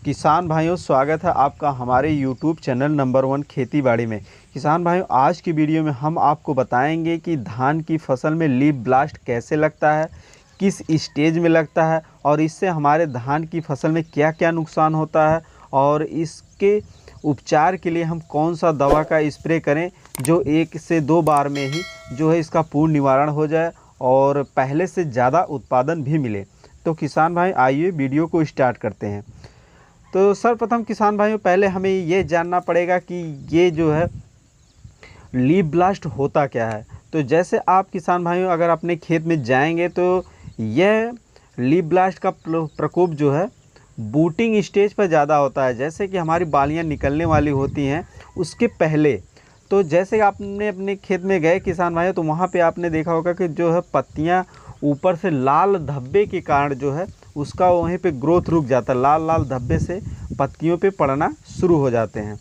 किसान भाइयों, स्वागत है आपका हमारे YouTube चैनल नंबर 1 खेती बाड़ी में। किसान भाइयों, आज की वीडियो में हम आपको बताएंगे कि धान की फसल में लीफ ब्लास्ट कैसे लगता है, किस स्टेज में लगता है और इससे हमारे धान की फसल में क्या क्या नुकसान होता है और इसके उपचार के लिए हम कौन सा दवा का स्प्रे करें जो 1 से 2 बार में ही जो है इसका पूर्ण निवारण हो जाए और पहले से ज़्यादा उत्पादन भी मिले। तो किसान भाई, आइए वीडियो को स्टार्ट करते हैं। तो सर्वप्रथम किसान भाइयों, पहले हमें ये जानना पड़ेगा कि ये जो है लीफ ब्लास्ट होता क्या है। तो जैसे आप किसान भाइयों अगर अपने खेत में जाएंगे तो यह लीफ ब्लास्ट का प्रकोप जो है बूटिंग स्टेज पर ज़्यादा होता है। जैसे कि हमारी बालियां निकलने वाली होती हैं उसके पहले। तो जैसे आपने अपने खेत में गए किसान भाइयों, तो वहाँ पे आपने देखा होगा कि जो है पत्तियाँ ऊपर से लाल धब्बे के कारण जो है उसका वहीं पे ग्रोथ रुक जाता है। लाल लाल धब्बे से पत्तियों पे पड़ना शुरू हो जाते हैं।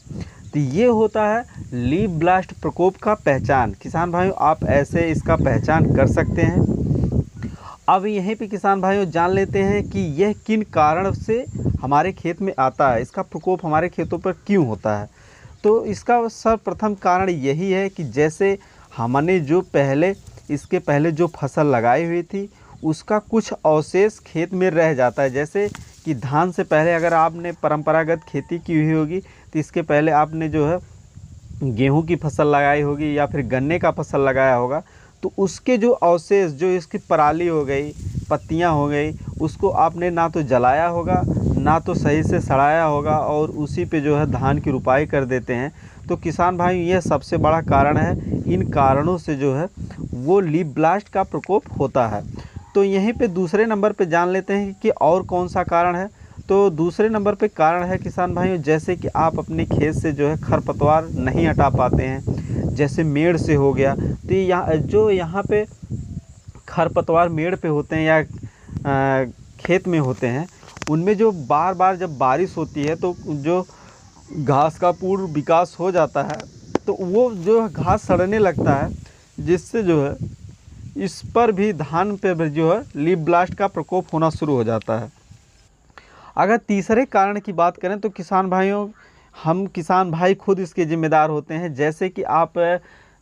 तो ये होता है लीफ ब्लास्ट प्रकोप का पहचान। किसान भाइयों, आप ऐसे इसका पहचान कर सकते हैं। अब यहीं पे किसान भाइयों जान लेते हैं कि यह किन कारण से हमारे खेत में आता है, इसका प्रकोप हमारे खेतों पर क्यों होता है। तो इसका सर्वप्रथम कारण यही है कि जैसे हमने जो इसके पहले जो फसल लगाई हुई थी उसका कुछ अवशेष खेत में रह जाता है। जैसे कि धान से पहले अगर आपने परंपरागत खेती की हुई होगी तो इसके पहले आपने जो है गेहूं की फसल लगाई होगी या फिर गन्ने का फसल लगाया होगा, तो उसके जो अवशेष, जो इसकी पराली हो गई, पत्तियां हो गई, उसको आपने ना तो जलाया होगा ना तो सही से सड़ाया होगा और उसी पे जो है धान की रुपाई कर देते हैं। तो किसान भाई, ये सबसे बड़ा कारण है। इन कारणों से जो है वो लीफ ब्लास्ट का प्रकोप होता है। तो यहीं पे दूसरे नंबर पे जान लेते हैं कि और कौन सा कारण है। तो दूसरे नंबर पे कारण है किसान भाइयों, जैसे कि आप अपने खेत से जो है खरपतवार नहीं हटा पाते हैं, जैसे मेड़ से हो गया। तो यहाँ पे खरपतवार मेड़ पे होते हैं या खेत में होते हैं, उनमें जो बार बार जब बारिश होती है तो जो घास का पूर्ण विकास हो जाता है तो वो जो घास सड़ने लगता है, जिससे जो है इस पर भी धान पे भी जो है लीफ ब्लास्ट का प्रकोप होना शुरू हो जाता है। अगर तीसरे कारण की बात करें तो किसान भाइयों, हम किसान भाई खुद इसके जिम्मेदार होते हैं। जैसे कि आप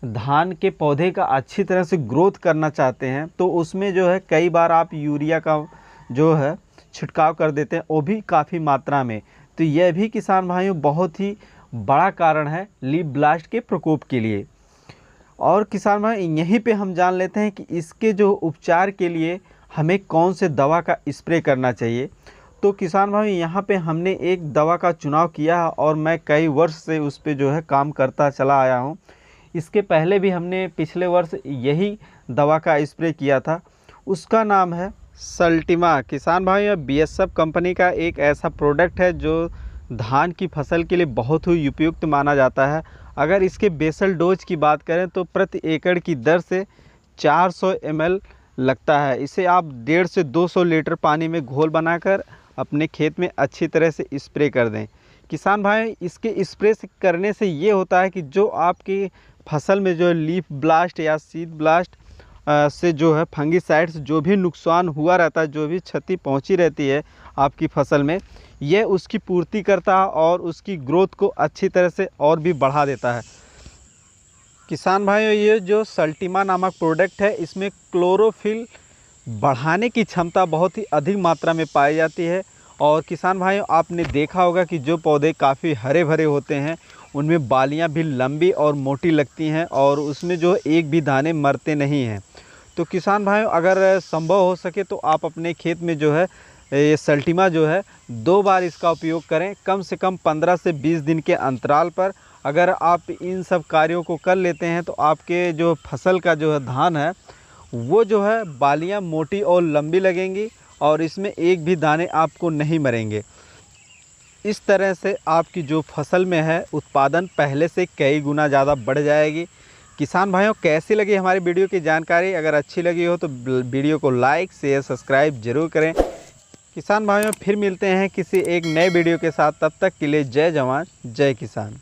धान के पौधे का अच्छी तरह से ग्रोथ करना चाहते हैं तो उसमें जो है कई बार आप यूरिया का जो है छिड़काव कर देते हैं, वो भी काफ़ी मात्रा में। तो यह भी किसान भाइयों बहुत ही बड़ा कारण है लीफ ब्लास्ट के प्रकोप के लिए। और किसान भाई, यहीं पे हम जान लेते हैं कि इसके जो उपचार के लिए हमें कौन से दवा का स्प्रे करना चाहिए। तो किसान भाई, यहाँ पे हमने एक दवा का चुनाव किया है और मैं कई वर्ष से उस पे जो है काम करता चला आया हूँ। इसके पहले भी हमने पिछले वर्ष यही दवा का स्प्रे किया था। उसका नाम है सल्टीमा। किसान भाई, यह BSF कंपनी का एक ऐसा प्रोडक्ट है जो धान की फसल के लिए बहुत ही उपयुक्त माना जाता है। अगर इसके बेसल डोज की बात करें तो प्रति एकड़ की दर से 400 ml लगता है। इसे आप 150 से 200 लीटर पानी में घोल बनाकर अपने खेत में अच्छी तरह से स्प्रे कर दें। किसान भाई, इसके स्प्रे करने से ये होता है कि जो आपकी फसल में जो लीफ ब्लास्ट या सीड ब्लास्ट से जो है फंगीसाइड्स जो भी नुकसान हुआ रहता है, जो भी क्षति पहुंची रहती है आपकी फसल में, यह उसकी पूर्ति करता है और उसकी ग्रोथ को अच्छी तरह से और भी बढ़ा देता है। किसान भाइयों, ये जो सल्टीमा नामक प्रोडक्ट है, इसमें क्लोरोफिल बढ़ाने की क्षमता बहुत ही अधिक मात्रा में पाई जाती है। और किसान भाइयों, आपने देखा होगा कि जो पौधे काफ़ी हरे भरे होते हैं उनमें बालियां भी लंबी और मोटी लगती हैं और उसमें जो एक भी दाने मरते नहीं हैं। तो किसान भाइयों, अगर संभव हो सके तो आप अपने खेत में जो है ये सल्टीमा जो है 2 बार इसका उपयोग करें, कम से कम 15 से 20 दिन के अंतराल पर। अगर आप इन सब कार्यों को कर लेते हैं तो आपके जो फसल का जो है धान है वो जो है बालियां मोटी और लंबी लगेंगी और इसमें एक भी दाने आपको नहीं मरेंगे। इस तरह से आपकी जो फसल में है उत्पादन पहले से कई गुना ज़्यादा बढ़ जाएगी। किसान भाइयों, कैसी लगी हमारी वीडियो की जानकारी? अगर अच्छी लगी हो तो वीडियो को लाइक शेयर सब्सक्राइब जरूर करें। किसान भाइयों, फिर मिलते हैं किसी एक नए वीडियो के साथ। तब तक के लिए जय जवान जय किसान।